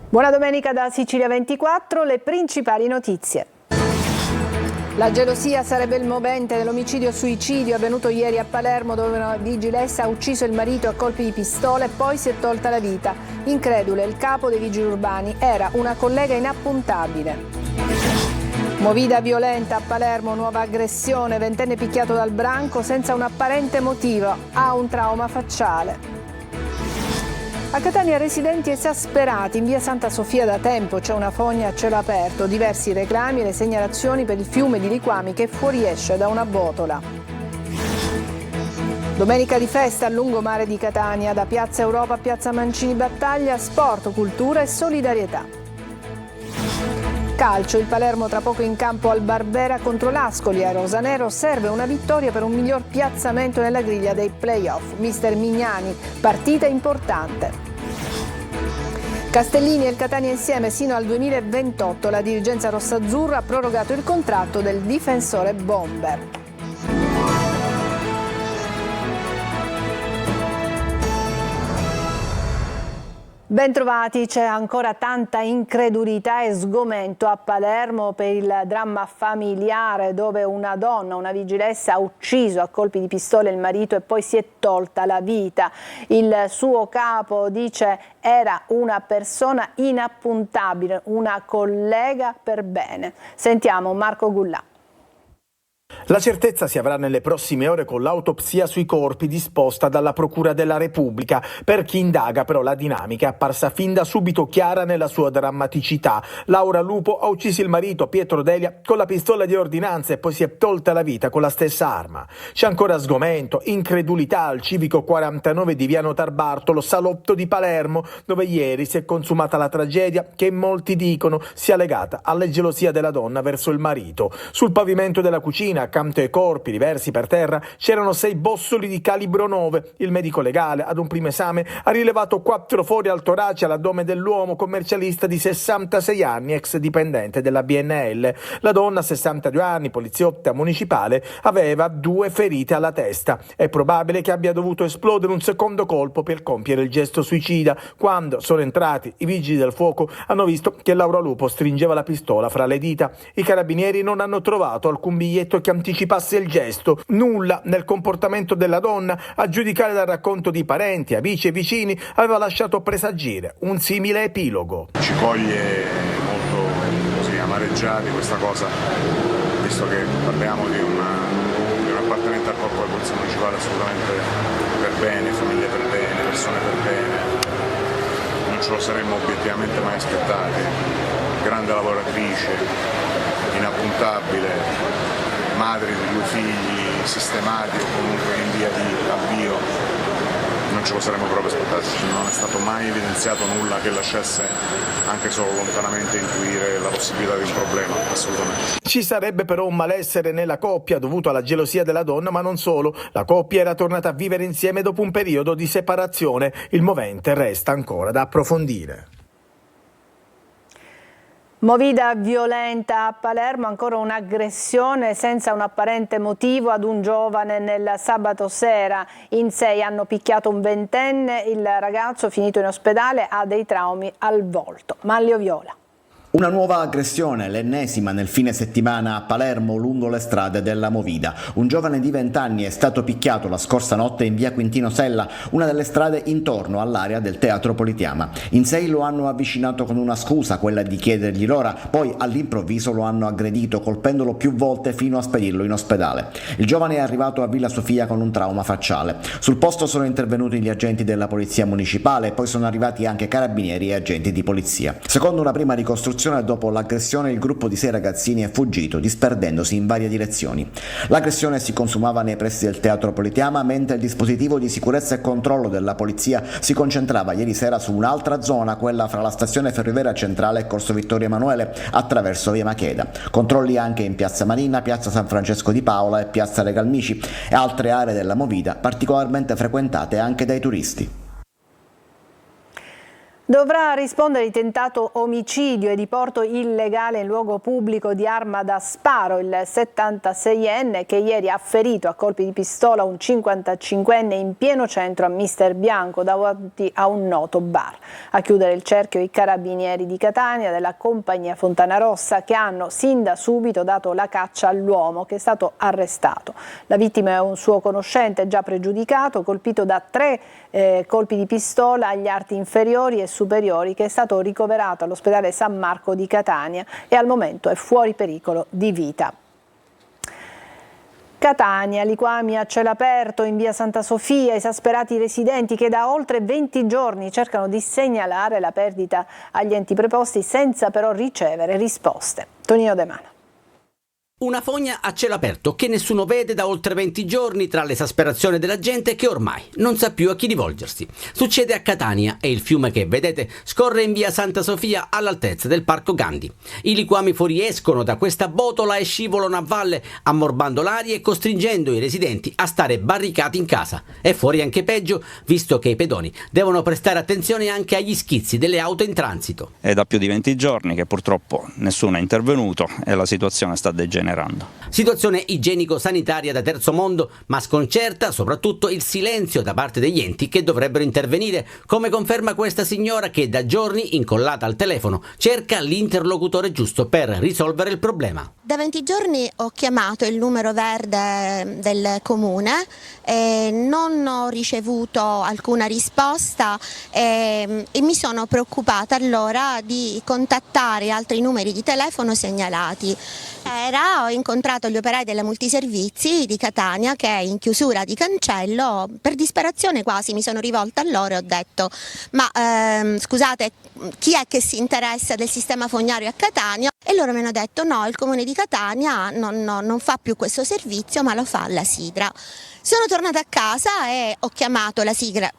Buona domenica da Sicilia 24, le principali notizie. La gelosia sarebbe il movente dell'omicidio-suicidio avvenuto ieri a Palermo, dove una vigilessa ha ucciso il marito a colpi di pistola e poi si è tolta la vita. Incredule, il capo dei vigili urbani era una collega inappuntabile. Movida violenta a Palermo, nuova aggressione, ventenne picchiato dal branco senza un apparente motivo, ha un trauma facciale. A Catania residenti esasperati, in via Santa Sofia da tempo c'è una fogna a cielo aperto, diversi reclami e le segnalazioni per il fiume di liquami che fuoriesce da una botola. Domenica di festa al lungomare di Catania, da Piazza Europa a Piazza Mancini Battaglia, sport, cultura e solidarietà. Calcio, il Palermo tra poco in campo al Barbera contro l'Ascoli. A Rosanero serve una vittoria per un miglior piazzamento nella griglia dei play-off. Mister Mignani, partita importante. Castellini e il Catania insieme sino al 2028. La dirigenza rossazzurra ha prorogato il contratto del difensore bomber. Bentrovati, c'è ancora tanta incredulità e sgomento a Palermo per il dramma familiare dove una donna, una vigilessa, ha ucciso a colpi di pistola il marito e poi si è tolta la vita. Il suo capo dice era una persona inappuntabile, una collega per bene. Sentiamo Marco Gullà. La certezza si avrà nelle prossime ore con l'autopsia sui corpi disposta dalla Procura della Repubblica. Per chi indaga però la dinamica è apparsa fin da subito chiara nella sua drammaticità. Laura Lupo ha ucciso il marito Pietro Delia con la pistola di ordinanza e poi si è tolta la vita con la stessa arma. C'è ancora sgomento, incredulità al civico 49 di Via Notarbartolo, salotto di Palermo, dove ieri si è consumata la tragedia che molti dicono sia legata alla gelosia della donna verso il marito. Sul pavimento della cucina, accanto ai corpi diversi per terra, c'erano 6 bossoli di calibro 9. Il medico legale, ad un primo esame, ha rilevato 4 fori al torace e all'addome dell'uomo, commercialista di 66 anni, ex dipendente della BNL. La donna, 62 anni, poliziotta municipale, aveva 2 ferite alla testa. È probabile che abbia dovuto esplodere un secondo colpo per compiere il gesto suicida. Quando sono entrati i vigili del fuoco hanno visto che Laura Lupo stringeva la pistola fra le dita. I carabinieri non hanno trovato alcun biglietto che anticipasse il gesto, nulla nel comportamento della donna, a giudicare dal racconto di parenti, amici e vicini, aveva lasciato presagire un simile epilogo. Ci coglie molto così amareggiati questa cosa, visto che parliamo di un appartenente al corpo della polizia municipale assolutamente per bene, famiglie per bene, persone per bene. Non ce lo saremmo obiettivamente mai aspettati. Grande lavoratrice, inappuntabile, madre di 2 figli sistemati o comunque in via di avvio, non ce lo saremmo proprio aspettati. Non è stato mai evidenziato nulla che lasciasse anche solo lontanamente intuire la possibilità di un problema, assolutamente. Ci sarebbe però un malessere nella coppia dovuto alla gelosia della donna, ma non solo. La coppia era tornata a vivere insieme dopo un periodo di separazione. Il movente resta ancora da approfondire. Movida violenta a Palermo, ancora un'aggressione senza un apparente motivo ad un giovane nel sabato sera. In 6 hanno picchiato un ventenne, il ragazzo finito in ospedale ha dei traumi al volto. Manlio Viola. Una nuova aggressione, l'ennesima nel fine settimana a Palermo lungo le strade della Movida. Un giovane di 20 anni è stato picchiato la scorsa notte in via Quintino Sella, una delle strade intorno all'area del Teatro Politeama. In 6 lo hanno avvicinato con una scusa, quella di chiedergli l'ora, poi all'improvviso lo hanno aggredito colpendolo più volte fino a spedirlo in ospedale. Il giovane è arrivato a Villa Sofia con un trauma facciale. Sul posto sono intervenuti gli agenti della polizia municipale, poi sono arrivati anche carabinieri e agenti di polizia. Secondo una prima ricostruzione, dopo l'aggressione il gruppo di 6 ragazzini è fuggito, disperdendosi in varie direzioni. L'aggressione si consumava nei pressi del Teatro Politeama, mentre il dispositivo di sicurezza e controllo della polizia si concentrava ieri sera su un'altra zona, quella fra la stazione ferroviaria centrale e Corso Vittorio Emanuele, attraverso via Macheda. Controlli anche in piazza Marina, piazza San Francesco di Paola e piazza Regalmici e altre aree della Movida particolarmente frequentate anche dai turisti. Dovrà rispondere di tentato omicidio e di porto illegale in luogo pubblico di arma da sparo il 76enne che ieri ha ferito a colpi di pistola un 55enne in pieno centro a Mister Bianco davanti a un noto bar. A chiudere il cerchio i carabinieri di Catania della compagnia Fontana Rossa che hanno sin da subito dato la caccia all'uomo che è stato arrestato. La vittima è un suo conoscente già pregiudicato, colpito da 3 colpi di pistola agli arti inferiori e superiori, che è stato ricoverato all'ospedale San Marco di Catania e al momento è fuori pericolo di vita. Catania, liquami a cielo aperto in via Santa Sofia, esasperati residenti che da oltre 20 giorni cercano di segnalare la perdita agli enti preposti senza però ricevere risposte. Tonino De Mano. Una fogna a cielo aperto che nessuno vede da oltre 20 giorni tra l'esasperazione della gente che ormai non sa più a chi rivolgersi. Succede a Catania e il fiume che vedete scorre in via Santa Sofia all'altezza del Parco Gandhi. I liquami fuoriescono da questa botola e scivolano a valle, ammorbando l'aria e costringendo i residenti a stare barricati in casa. E fuori anche peggio, visto che i pedoni devono prestare attenzione anche agli schizzi delle auto in transito. È da più di 20 giorni che purtroppo nessuno è intervenuto e la situazione sta degenerando. Situazione igienico-sanitaria da terzo mondo, ma sconcerta soprattutto il silenzio da parte degli enti che dovrebbero intervenire, come conferma questa signora che da giorni, incollata al telefono, cerca l'interlocutore giusto per risolvere il problema. Da 20 giorni ho chiamato il numero verde del comune, non ho ricevuto alcuna risposta e mi sono preoccupata allora di contattare altri numeri di telefono segnalati. Ho incontrato gli operai della multiservizi di Catania che è in chiusura di cancello, per disperazione quasi mi sono rivolta a loro e ho detto ma scusate, chi è che si interessa del sistema fognario a Catania? E loro mi hanno detto no, il comune di Catania non fa più questo servizio ma lo fa la Sidra. Sono tornata a casa e ho chiamato la Sidra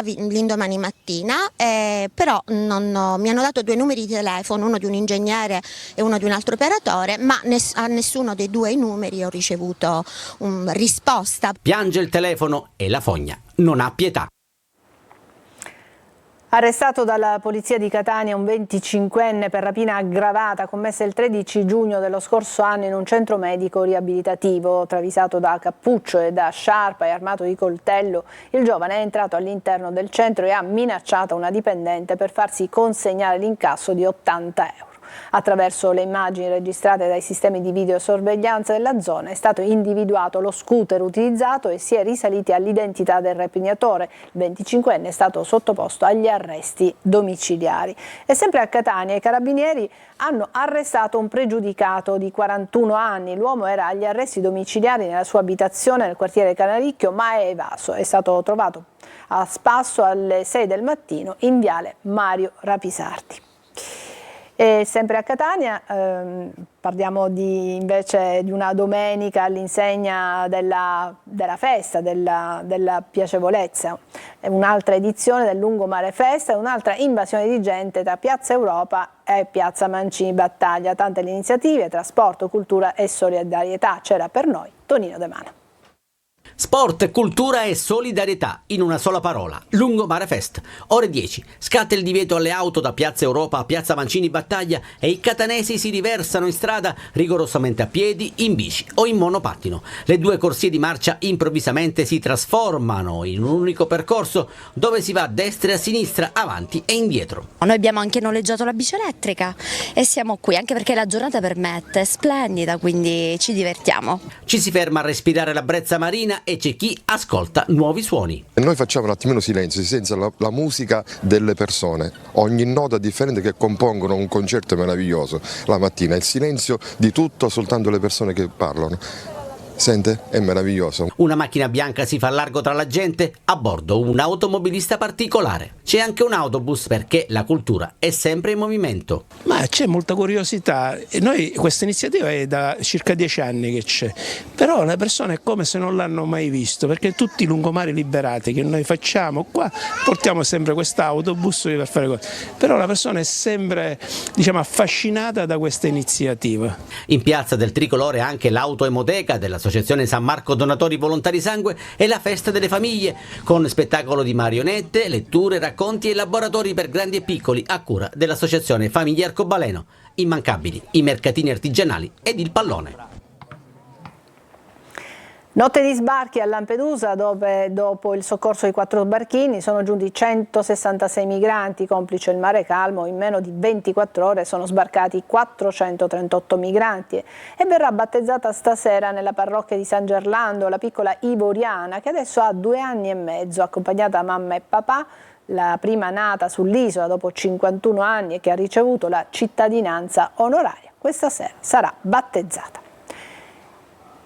l'indomani mattina, però mi hanno dato 2 numeri di telefono, uno di un ingegnere e uno di un altro operatore, ma a nessuno dei 2 numeri ho ricevuto risposta. Piange il telefono e la fogna non ha pietà. Arrestato dalla polizia di Catania un 25enne per rapina aggravata commessa il 13 giugno dello scorso anno in un centro medico riabilitativo. Travisato da cappuccio e da sciarpa e armato di coltello, il giovane è entrato all'interno del centro e ha minacciato una dipendente per farsi consegnare l'incasso di 80 euro. Attraverso le immagini registrate dai sistemi di videosorveglianza della zona è stato individuato lo scooter utilizzato e si è risaliti all'identità del rapignatore. Il 25enne è stato sottoposto agli arresti domiciliari. E sempre a Catania i carabinieri hanno arrestato un pregiudicato di 41 anni. L'uomo era agli arresti domiciliari nella sua abitazione nel quartiere Canaricchio ma è evaso. È stato trovato a spasso alle 6 del mattino in viale Mario Rapisardi. E sempre a Catania parliamo invece di una domenica all'insegna della festa, della piacevolezza, un'altra edizione del Lungomare Festa e un'altra invasione di gente tra Piazza Europa e Piazza Mancini Battaglia. Tante le iniziative, trasporto, cultura e solidarietà. C'era per noi Tonino De Mano. Sport, cultura e solidarietà in una sola parola. Lungomare Fest. Ore 10. Scatta il divieto alle auto da Piazza Europa a Piazza Mancini Battaglia e i catanesi si riversano in strada rigorosamente a piedi, in bici o in monopattino. Le 2 corsie di marcia improvvisamente si trasformano in un unico percorso dove si va a destra e a sinistra, avanti e indietro. Noi abbiamo anche noleggiato la bici elettrica e siamo qui anche perché la giornata permette, è splendida, quindi ci divertiamo. Ci si ferma a respirare la brezza marina e c'è chi ascolta nuovi suoni. Noi facciamo un attimino silenzio, si sente la musica delle persone, ogni nota differente che compongono un concerto meraviglioso la mattina, il silenzio di tutto, soltanto le persone che parlano. Sente? È meraviglioso. Una macchina bianca si fa largo tra la gente, a bordo un automobilista particolare. C'è anche un autobus perché la cultura è sempre in movimento. Ma c'è molta curiosità. Noi questa iniziativa è da circa 10 anni che c'è, però le persone è come se non l'hanno mai visto, perché tutti i lungomari liberati che noi facciamo qua portiamo sempre quest'autobus per fare cose. Però la persona è sempre, affascinata da questa iniziativa. In piazza del Tricolore anche l'autoemoteca della dell'Associazione San Marco Donatori Volontari Sangue e la Festa delle Famiglie, con spettacolo di marionette, letture, racconti e laboratori per grandi e piccoli a cura dell'Associazione Famiglie Arcobaleno. Immancabili i mercatini artigianali ed il pallone. Notte di sbarchi a Lampedusa, dove dopo il soccorso di 4 barchini sono giunti 166 migranti, complice il mare calmo. In meno di 24 ore sono sbarcati 438 migranti e verrà battezzata stasera nella parrocchia di San Gerlando la piccola Ivoriana, che adesso ha 2 anni e mezzo, accompagnata da mamma e papà, la prima nata sull'isola dopo 51 anni e che ha ricevuto la cittadinanza onoraria. Questa sera sarà battezzata.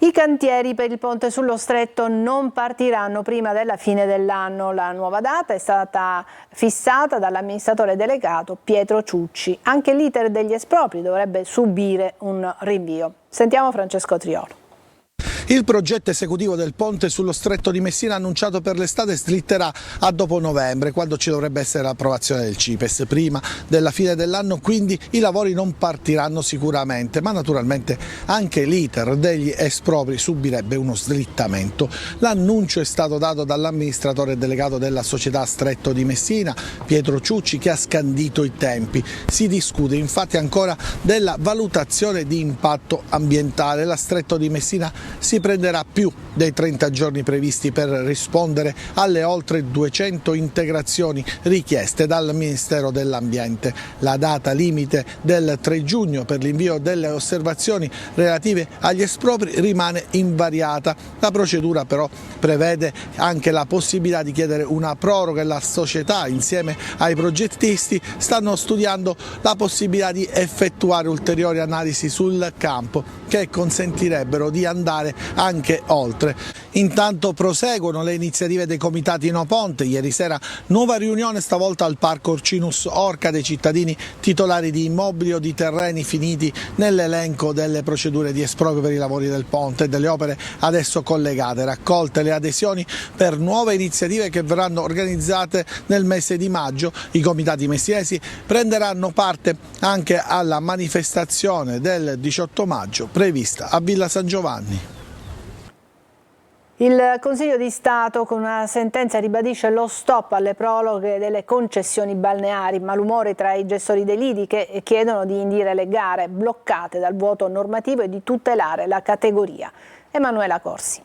I cantieri per il ponte sullo Stretto non partiranno prima della fine dell'anno. La nuova data è stata fissata dall'amministratore delegato Pietro Ciucci. Anche l'iter degli espropri dovrebbe subire un rinvio. Sentiamo Francesco Triolo. Il progetto esecutivo del ponte sullo Stretto di Messina annunciato per l'estate slitterà a dopo novembre, quando ci dovrebbe essere l'approvazione del CIPES. Prima della fine dell'anno quindi i lavori non partiranno sicuramente, ma naturalmente anche l'iter degli espropri subirebbe uno slittamento. L'annuncio è stato dato dall'amministratore delegato della società Stretto di Messina, Pietro Ciucci, che ha scandito i tempi. Si discute infatti ancora della valutazione di impatto ambientale. La Stretto di Messina si prenderà più dei 30 giorni previsti per rispondere alle oltre 200 integrazioni richieste dal Ministero dell'Ambiente. La data limite del 3 giugno per l'invio delle osservazioni relative agli espropri rimane invariata. La procedura però prevede anche la possibilità di chiedere una proroga e la società, insieme ai progettisti, stanno studiando la possibilità di effettuare ulteriori analisi sul campo che consentirebbero di andare anche oltre. Intanto proseguono le iniziative dei comitati No Ponte. Ieri sera nuova riunione, stavolta al Parco Orcinus Orca, dei cittadini titolari di immobili o di terreni finiti nell'elenco delle procedure di esproprio per i lavori del ponte e delle opere adesso collegate. Raccolte le adesioni per nuove iniziative che verranno organizzate nel mese di maggio. I comitati messinesi prenderanno parte anche alla manifestazione del 18 maggio prevista a Villa San Giovanni. Il Consiglio di Stato con una sentenza ribadisce lo stop alle proroghe delle concessioni balneari, malumore tra i gestori dei lidi che chiedono di indire le gare bloccate dal vuoto normativo e di tutelare la categoria. Emanuela Corsi.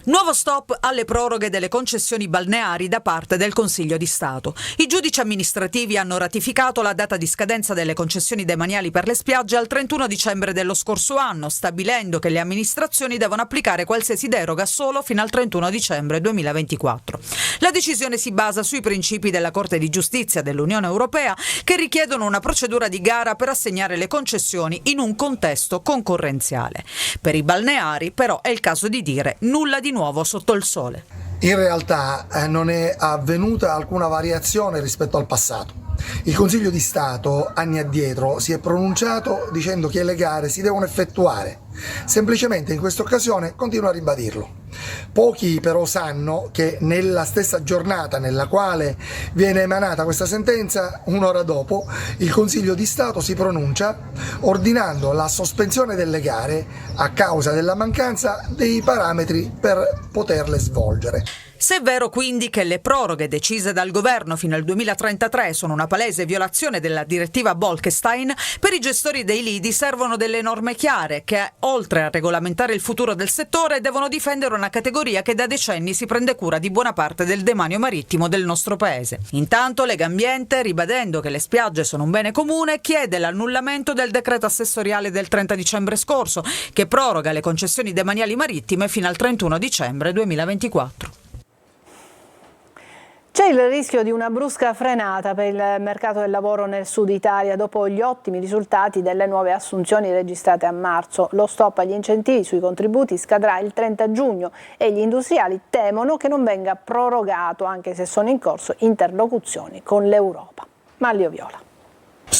Nuovo stop alle proroghe delle concessioni balneari da parte del Consiglio di Stato. I giudici amministrativi hanno ratificato la data di scadenza delle concessioni demaniali per le spiagge al 31 dicembre dello scorso anno, stabilendo che le amministrazioni devono applicare qualsiasi deroga solo fino al 31 dicembre 2024. La decisione si basa sui principi della Corte di Giustizia dell'Unione Europea, che richiedono una procedura di gara per assegnare le concessioni in un contesto concorrenziale. Per i balneari però è il caso di dire nulla di nuovo sotto il sole. In realtà non è avvenuta alcuna variazione rispetto al passato. Il Consiglio di Stato anni addietro si è pronunciato dicendo che le gare si devono effettuare. Semplicemente in questa occasione continua a ribadirlo. Pochi però sanno che nella stessa giornata nella quale viene emanata questa sentenza, un'ora dopo, il Consiglio di Stato si pronuncia ordinando la sospensione delle gare a causa della mancanza dei parametri per poterle svolgere. Se è vero quindi che le proroghe decise dal governo fino al 2033 sono una palese violazione della direttiva Bolkestein, per i gestori dei lidi servono delle norme chiare che, oltre a regolamentare il futuro del settore, devono difendere una categoria che da decenni si prende cura di buona parte del demanio marittimo del nostro paese. Intanto Legambiente, ribadendo che le spiagge sono un bene comune, chiede l'annullamento del decreto assessoriale del 30 dicembre scorso, che proroga le concessioni demaniali marittime fino al 31 dicembre 2024. C'è il rischio di una brusca frenata per il mercato del lavoro nel sud Italia dopo gli ottimi risultati delle nuove assunzioni registrate a marzo. Lo stop agli incentivi sui contributi scadrà il 30 giugno e gli industriali temono che non venga prorogato, anche se sono in corso interlocuzioni con l'Europa. Manlio Viola.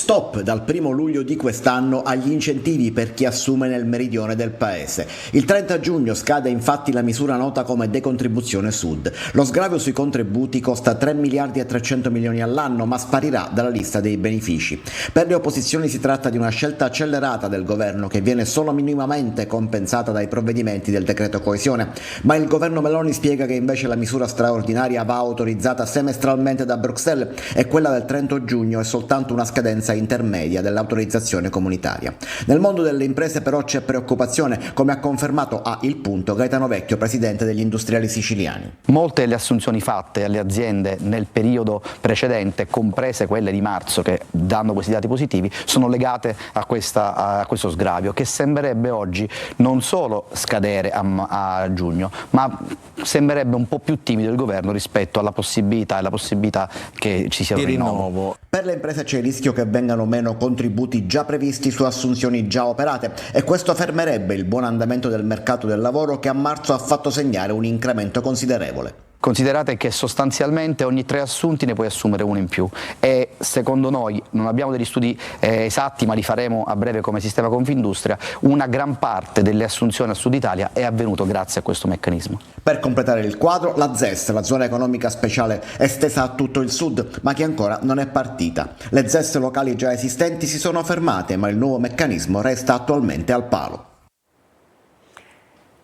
Stop dal 1° luglio di quest'anno agli incentivi per chi assume nel meridione del paese. Il 30 giugno scade infatti la misura nota come decontribuzione sud. Lo sgravio sui contributi costa 3 miliardi e 300 milioni all'anno, ma sparirà dalla lista dei benefici. Per le opposizioni si tratta di una scelta accelerata del governo che viene solo minimamente compensata dai provvedimenti del decreto coesione, ma il governo Meloni spiega che invece la misura straordinaria va autorizzata semestralmente da Bruxelles e quella del 30 giugno è soltanto una scadenza intermedia dell'autorizzazione comunitaria. Nel mondo delle imprese però c'è preoccupazione, come ha confermato a Il Punto Gaetano Vecchio, presidente degli industriali siciliani. Molte delle assunzioni fatte alle aziende nel periodo precedente, comprese quelle di marzo che danno questi dati positivi, sono legate a questo sgravio che sembrerebbe oggi non solo scadere a giugno, ma sembrerebbe un po' più timido il governo rispetto alla possibilità che ci sia un rinnovo. Per le imprese c'è il rischio che vengano meno contributi già previsti su assunzioni già operate e questo fermerebbe il buon andamento del mercato del lavoro che a marzo ha fatto segnare un incremento considerevole. Considerate che sostanzialmente ogni 3 assunti ne puoi assumere uno in più e secondo noi, non abbiamo degli studi esatti ma li faremo a breve come sistema Confindustria, una gran parte delle assunzioni al Sud Italia è avvenuto grazie a questo meccanismo. Per completare il quadro, la ZES, la zona economica speciale estesa a tutto il Sud ma che ancora non è partita. Le ZES locali già esistenti si sono fermate ma il nuovo meccanismo resta attualmente al palo.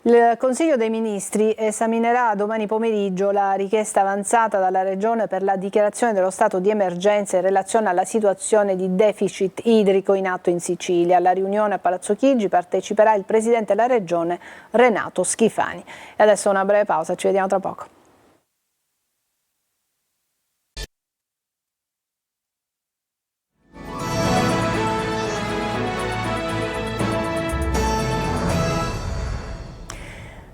Il Consiglio dei Ministri esaminerà domani pomeriggio la richiesta avanzata dalla Regione per la dichiarazione dello stato di emergenza in relazione alla situazione di deficit idrico in atto in Sicilia. Alla riunione a Palazzo Chigi parteciperà il Presidente della Regione Renato Schifani. E adesso una breve pausa, ci vediamo tra poco.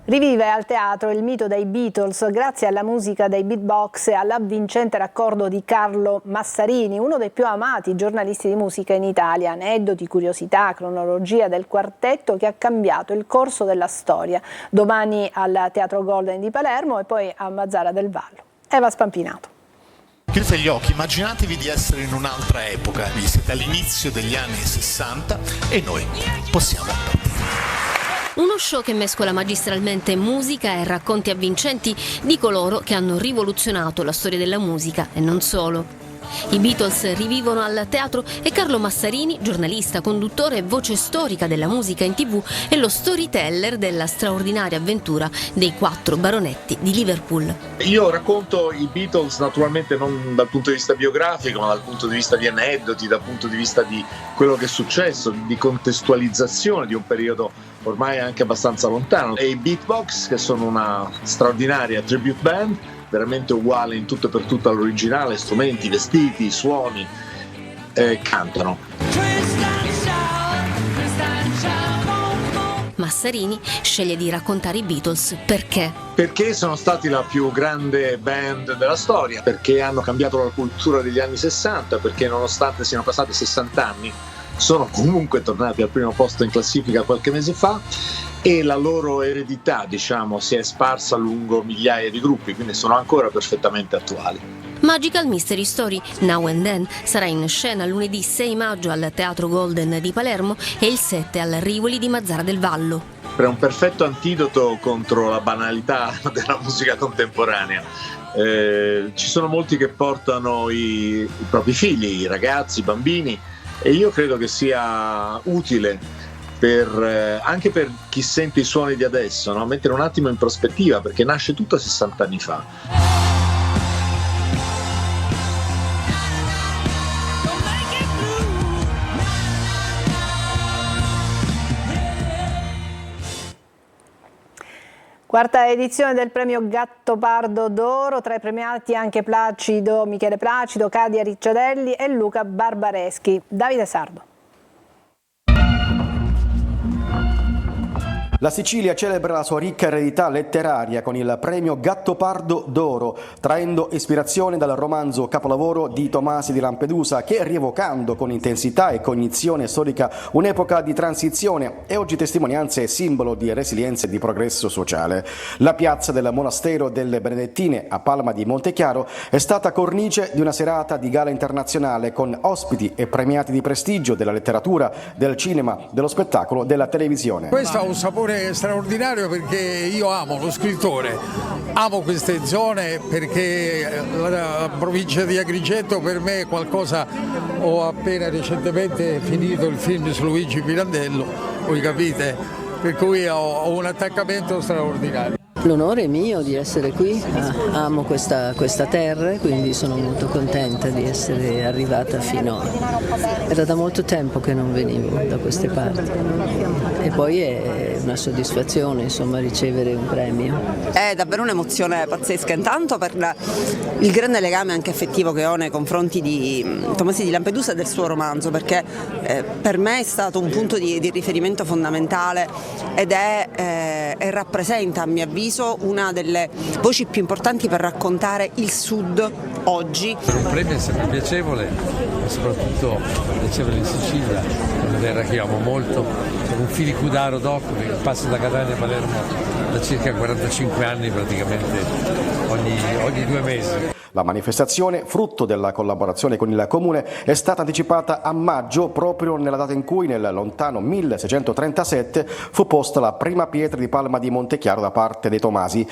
Rivive al teatro il mito dei Beatles grazie alla musica dei beatbox e all'avvincente raccordo di Carlo Massarini, uno dei più amati giornalisti di musica in Italia. Aneddoti, curiosità, cronologia del quartetto che ha cambiato il corso della storia. Domani al Teatro Golden di Palermo e poi a Mazzara del Vallo. Eva Spampinato. Chiudete gli occhi, immaginatevi di essere in un'altra epoca. Vi siete all'inizio degli anni 60 e noi possiamo partire. Uno show che mescola magistralmente musica e racconti avvincenti di coloro che hanno rivoluzionato la storia della musica e non solo. I Beatles rivivono al teatro e Carlo Massarini, giornalista, conduttore e voce storica della musica in TV, è lo storyteller della straordinaria avventura dei 4 baronetti di Liverpool. Io racconto i Beatles naturalmente non dal punto di vista biografico, ma dal punto di vista di aneddoti, dal punto di vista di quello che è successo, di contestualizzazione di un periodo ormai anche abbastanza lontano. E i Beatbox, che sono una straordinaria tribute band, veramente uguale in tutto e per tutto all'originale, strumenti, vestiti, suoni, cantano. Massarini sceglie di raccontare i Beatles perché? Perché sono stati la più grande band della storia, perché hanno cambiato la cultura degli anni 60, perché nonostante siano passati 60 anni sono comunque tornati al primo posto in classifica qualche mese fa e la loro eredità, diciamo, si è sparsa lungo migliaia di gruppi, quindi sono ancora perfettamente attuali. Magical Mystery Story Now and Then sarà in scena lunedì 6 maggio al Teatro Golden di Palermo e il 7 al Rivoli di Mazzara del Vallo. È un perfetto antidoto contro la banalità della musica contemporanea. Ci sono molti che portano i propri figli, i ragazzi, i bambini, e io credo che sia utile anche per chi sente i suoni di adesso, no? Mettere un attimo in prospettiva, perché nasce tutto 60 anni fa. Quarta edizione del premio Gattopardo d'Oro, tra i premiati anche Michele Placido, Cadia Ricciardelli e Luca Barbareschi. Davide Sardo. La Sicilia celebra la sua ricca eredità letteraria con il premio Gattopardo d'Oro, traendo ispirazione dal romanzo capolavoro di Tomasi di Lampedusa, che, rievocando con intensità e cognizione storica un'epoca di transizione, è oggi testimonianza e simbolo di resilienza e di progresso sociale. La piazza del monastero delle Benedettine a Palma di Montechiaro è stata cornice di una serata di gala internazionale con ospiti e premiati di prestigio della letteratura, del cinema, dello spettacolo, della televisione. Questo ha un sapore straordinario perché io amo lo scrittore, amo queste zone perché la provincia di Agrigento per me è qualcosa. Ho appena recentemente finito il film su Luigi Pirandello, voi capite, per cui ho un attaccamento straordinario. L'onore è mio di essere qui, amo questa terra, quindi sono molto contenta di essere arrivata fino a... Era da molto tempo che non venivo da queste parti e poi è una soddisfazione, insomma, ricevere un premio. È davvero un'emozione pazzesca, intanto per il grande legame anche affettivo che ho nei confronti di Tomasi di Lampedusa e del suo romanzo, perché per me è stato un punto di riferimento fondamentale ed è rappresenta, a mio avviso, una delle voci più importanti per raccontare il Sud oggi. Un premio è sempre piacevole, soprattutto piacevole in Sicilia, una terra che amo molto. Sono un filicudaro doc che passo da Catania a Palermo da circa 45 anni praticamente ogni 2 mesi. La manifestazione, frutto della collaborazione con il Comune, è stata anticipata a maggio, proprio nella data in cui nel lontano 1637 fu posta la prima pietra di Palma di Montechiaro da parte dei Tomasi.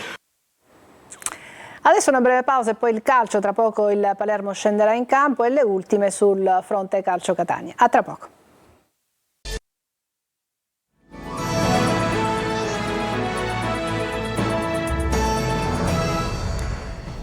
Adesso una breve pausa e poi il calcio, tra poco il Palermo scenderà in campo e le ultime sul fronte calcio Catania. A tra poco.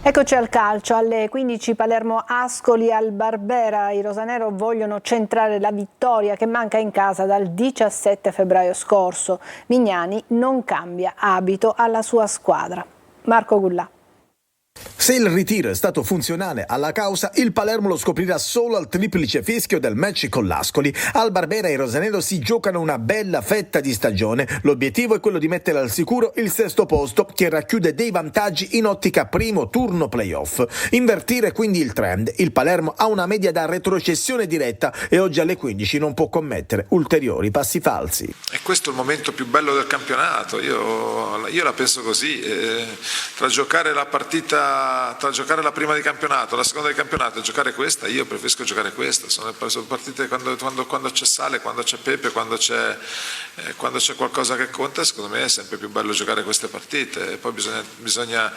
Eccoci al calcio, alle 15 Palermo Ascoli al Barbera, i rosanero vogliono centrare la vittoria che manca in casa dal 17 febbraio scorso. Mignani non cambia abito alla sua squadra. Marco Gullà. Se il ritiro è stato funzionale alla causa, il Palermo lo scoprirà solo al triplice fischio del match con l'Ascoli. Al Barbera i rosanero si giocano una bella fetta di stagione. L'obiettivo è quello di mettere al sicuro il sesto posto, che racchiude dei vantaggi in ottica primo turno playoff. Invertire quindi il trend. Il Palermo ha una media da retrocessione diretta e oggi alle 15 non può commettere ulteriori passi falsi. E questo è il momento più bello del campionato. Io la penso così. Tra giocare la prima di campionato, la seconda di campionato e giocare questa, io preferisco giocare questa. Sono partite quando c'è sale, quando c'è pepe, quando c'è qualcosa che conta. Secondo me è sempre più bello giocare queste partite e poi bisogna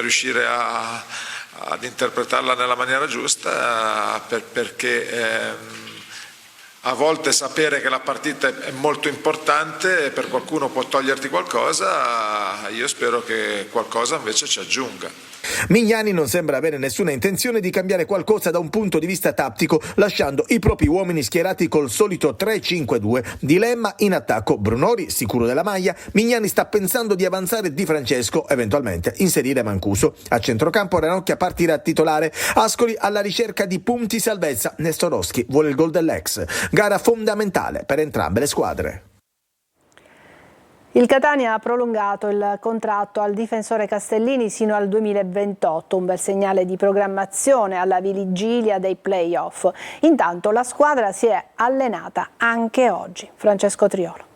riuscire ad interpretarla nella maniera giusta, perché a volte sapere che la partita è molto importante e per qualcuno può toglierti qualcosa. Io spero che qualcosa invece ci aggiunga. Mignani non sembra avere nessuna intenzione di cambiare qualcosa da un punto di vista tattico, lasciando i propri uomini schierati col solito 3-5-2. Dilemma in attacco: Brunori sicuro della maglia, Mignani sta pensando di avanzare Di Francesco, eventualmente inserire Mancuso. A centrocampo Ranocchia partirà titolare, Ascoli alla ricerca di punti salvezza, Nestorowski vuole il gol dell'ex. Gara fondamentale per entrambe le squadre. Il Catania ha prolungato il contratto al difensore Castellini sino al 2028, un bel segnale di programmazione alla vigilia dei play-off. Intanto la squadra si è allenata anche oggi. Francesco Triolo.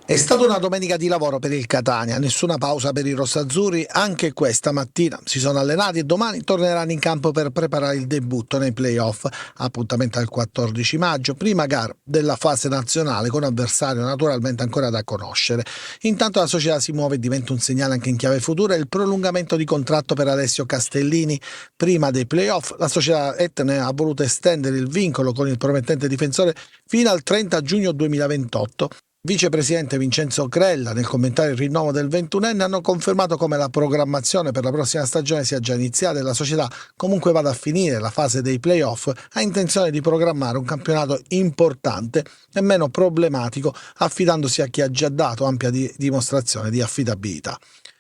È stata una domenica di lavoro per il Catania, nessuna pausa per i rossazzurri anche questa mattina. Si sono allenati e domani torneranno in campo per preparare il debutto nei play-off. Appuntamento al 14 maggio, prima gara della fase nazionale con avversario naturalmente ancora da conoscere. Intanto la società si muove e diventa un segnale anche in chiave futura il prolungamento di contratto per Alessio Castellini. Prima dei play-off la società Etne ha voluto estendere il vincolo con il promettente difensore fino al 30 giugno 2028. Vicepresidente Vincenzo Crella, nel commentare il rinnovo del 21enne, hanno confermato come la programmazione per la prossima stagione sia già iniziata e la società, comunque vada a finire la fase dei play-off, ha intenzione di programmare un campionato importante e meno problematico, affidandosi a chi ha già dato ampia dimostrazione di affidabilità.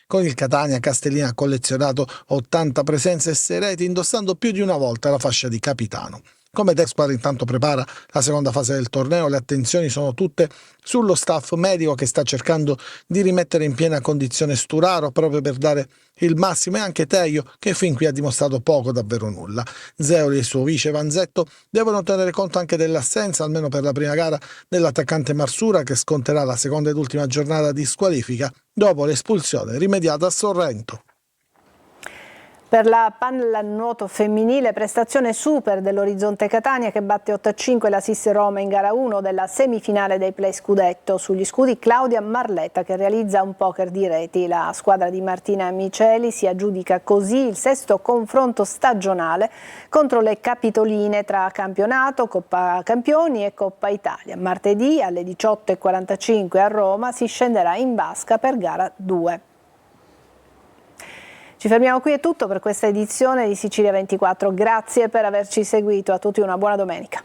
Con il Catania, Castellini ha collezionato 80 presenze e 6 reti, indossando più di una volta la fascia di capitano. Come la squadra intanto prepara la seconda fase del torneo, le attenzioni sono tutte sullo staff medico che sta cercando di rimettere in piena condizione Sturaro proprio per dare il massimo, e anche Teio che fin qui ha dimostrato poco, davvero nulla. Zeoli e il suo vice Vanzetto devono tenere conto anche dell'assenza, almeno per la prima gara, dell'attaccante Marsura, che sconterà la seconda ed ultima giornata di squalifica dopo l'espulsione rimediata a Sorrento. Per la pallanuoto femminile, prestazione super dell'Orizzonte Catania che batte 8-5 la SIS Roma in gara 1 della semifinale dei play scudetto. Sugli scudi Claudia Marletta che realizza un poker di reti. La squadra di Martina Miceli si aggiudica così il 6° confronto stagionale contro le capitoline tra campionato, Coppa Campioni e Coppa Italia. Martedì alle 18:45 a Roma si scenderà in vasca per gara 2. Ci fermiamo qui, è tutto per questa edizione di Sicilia 24. Grazie per averci seguito, a tutti una buona domenica.